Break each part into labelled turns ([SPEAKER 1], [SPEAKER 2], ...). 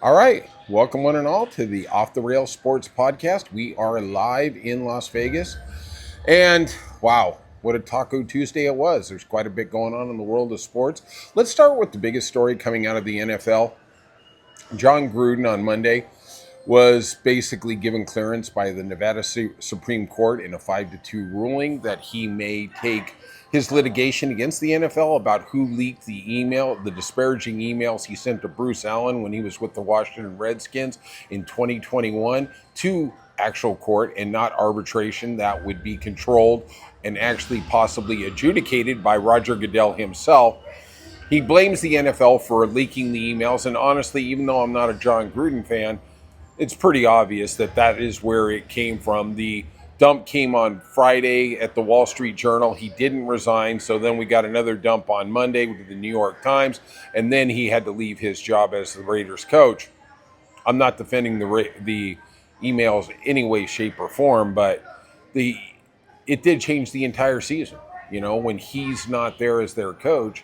[SPEAKER 1] All right, welcome one and all to the Off the Rails Sports Podcast. We are live in Las Vegas, and wow, what a Taco Tuesday it was. There's quite a bit going on in the world of sports. Let's start with the biggest story coming out of the NFL. John Gruden on Monday was basically given clearance by the Nevada Supreme Court in a 5-2 ruling that he may take his litigation against the NFL about who leaked the disparaging emails he sent to Bruce Allen when he was with the Washington Redskins in 2021 to actual court and not arbitration that would be controlled and actually possibly adjudicated by Roger Goodell himself. He blames the NFL for leaking the emails, and honestly, even though I'm not a John Gruden fan, it's pretty obvious that that is where it came from. The dump came on Friday at the Wall Street Journal. He didn't resign, so then we got another dump on Monday with the New York Times, and then he had to leave his job as the Raiders coach. I'm not defending the emails in any way, shape, or form, but it did change the entire season. You know, when he's not there as their coach,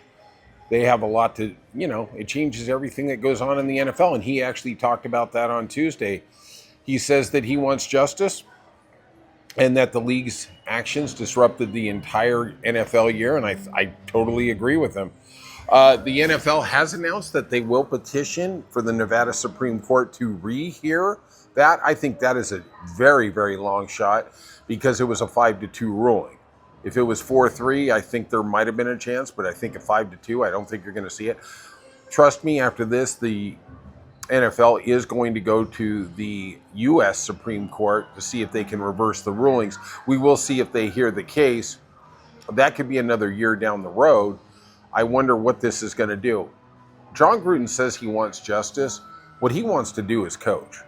[SPEAKER 1] they have a lot to, it changes everything that goes on in the NFL. And he actually talked about that on Tuesday. He says that he wants justice and that the league's actions disrupted the entire NFL year. And I totally agree with him. The NFL has announced that they will petition for the Nevada Supreme Court to rehear that. I think that is a very, very long shot because it was a 5-2 ruling. If it was 4-3, I think there might have been a chance, but I think at 5-2, I don't think you're going to see it. Trust me, after this, the NFL is going to go to the U.S. Supreme Court to see if they can reverse the rulings. We will see if they hear the case. That could be another year down the road. I wonder what this is going to do. John Gruden says he wants justice. What he wants to do is coach.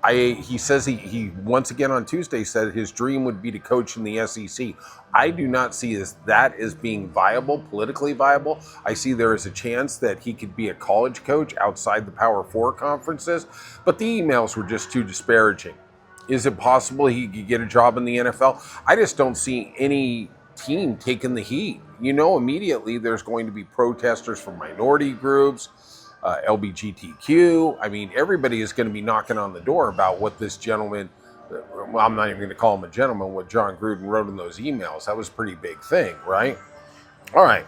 [SPEAKER 1] He says he once again on Tuesday said his dream would be to coach in the SEC. I do not see that as being viable, politically viable. I see there is a chance that he could be a college coach outside the Power Four conferences, but the emails were just too disparaging. Is it possible he could get a job in the NFL? I just don't see any team taking the heat. Immediately there's going to be protesters from minority groups, LGBTQ. I mean, everybody is going to be knocking on the door about what this gentleman, well, I'm not even going to call him a gentleman, what John Gruden wrote in those emails. That was a pretty big thing, right? All right.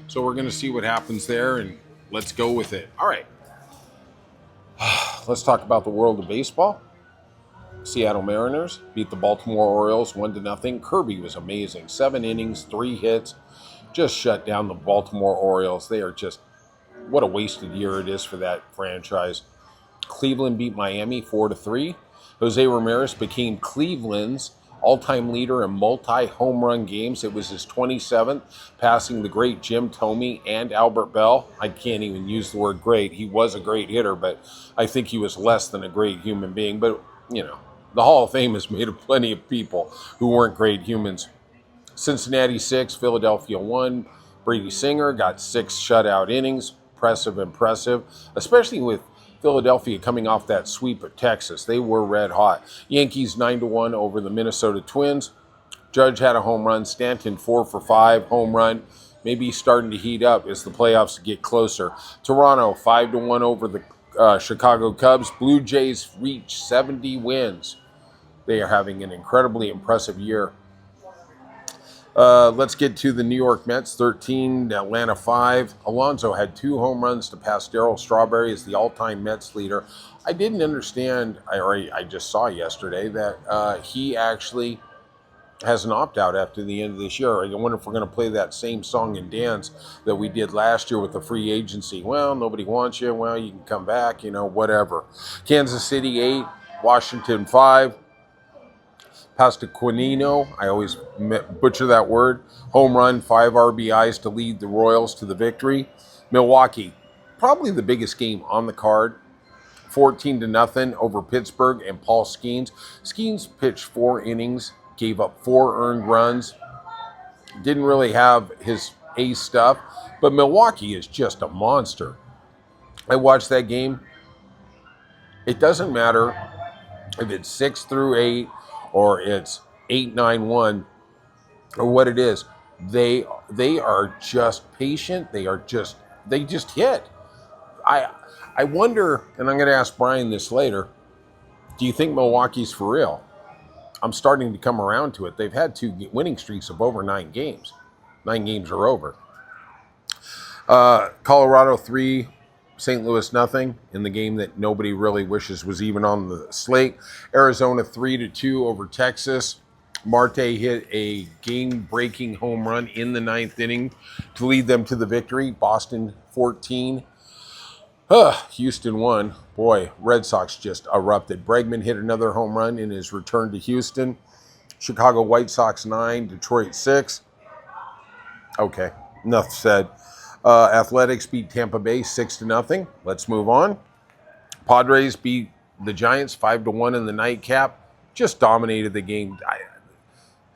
[SPEAKER 1] So we're going to see what happens there, and let's go with it. All right. Let's talk about the world of baseball. Seattle Mariners beat the Baltimore Orioles 1-0. Kirby was amazing. 7 innings, 3 hits. Just shut down the Baltimore Orioles. They are just, what a wasted year it is for that franchise. Cleveland beat Miami 4-3. Jose Ramirez became Cleveland's all-time leader in multi-home run games. It was his 27th, passing the great Jim Thome and Albert Bell. I can't even use the word great. He was a great hitter, but I think he was less than a great human being. But, the Hall of Fame is made of plenty of people who weren't great humans. Cincinnati 6, Philadelphia 1. Brady Singer got 6 shutout innings. Impressive, especially with Philadelphia coming off that sweep of Texas. They were red hot. Yankees 9-1 over the Minnesota Twins. Judge had a home run. Stanton 4 for 5 home run. Maybe he's starting to heat up as the playoffs get closer. Toronto 5-1 over the Chicago Cubs. Blue Jays reach 70 wins. They are having an incredibly impressive year. Let's get to the New York Mets, 13, Atlanta 5. Alonso had 2 home runs to pass Darryl Strawberry as the all-time Mets leader. I didn't understand, I just saw yesterday, that he actually has an opt-out after the end of this year. I wonder if we're going to play that same song and dance that we did last year with the free agency. Well, nobody wants you. Well, you can come back, whatever. Kansas City 8, Washington 5. Pasquanino, I always butcher that word, home run, 5 RBIs to lead the Royals to the victory. Milwaukee, probably the biggest game on the card, 14-0 over Pittsburgh and Paul Skeens. Skeens pitched 4 innings, gave up 4 earned runs, didn't really have his ace stuff, but Milwaukee is just a monster. I watched that game. It doesn't matter if it's 6-8 or it's 8-9-1 or what it is. They are just patient. They just hit. I wonder, and I'm going to ask Brian this later, do you think Milwaukee's for real? I'm starting to come around to it. They've had 2 winning streaks of over 9 games. 9 games are over. Colorado 3, St. Louis nothing in the game that nobody really wishes was even on the slate. Arizona 3-2 over Texas. Marte hit a game-breaking home run in the 9th inning to lead them to the victory. Boston 14. Houston 1. Boy, Red Sox just erupted. Bregman hit another home run in his return to Houston. Chicago White Sox 9, Detroit 6. Okay, enough said. Athletics beat Tampa Bay 6-0. Let's move on. Padres beat the Giants 5-1 in the nightcap. Just dominated the game.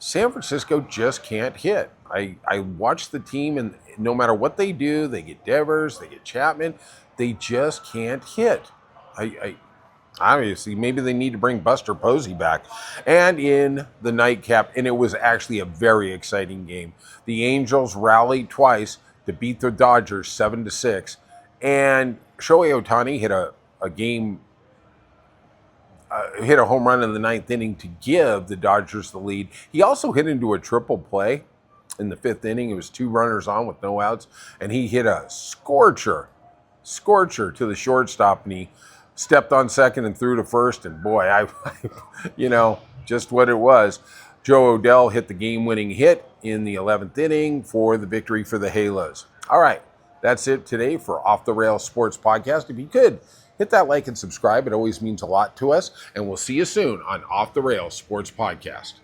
[SPEAKER 1] San Francisco just can't hit. I watch the team, and no matter what they do, they get Devers, they get Chapman. They just can't hit. Obviously, maybe they need to bring Buster Posey back. And in the nightcap, and it was actually a very exciting game, the Angels rallied twice to beat the Dodgers 7-6. And Shohei Ohtani hit hit a home run in the 9th inning to give the Dodgers the lead. He also hit into a triple play in the 5th inning. It was 2 runners on with no outs, and he hit a scorcher to the shortstop, and he stepped on second and threw to first, and boy, just what it was. Joe Odell hit the game-winning hit in the 11th inning for the victory for the Halos. All right, that's it today for Off the Rails Sports Podcast. If you could, hit that like and subscribe. It always means a lot to us, and we'll see you soon on Off the Rails Sports Podcast.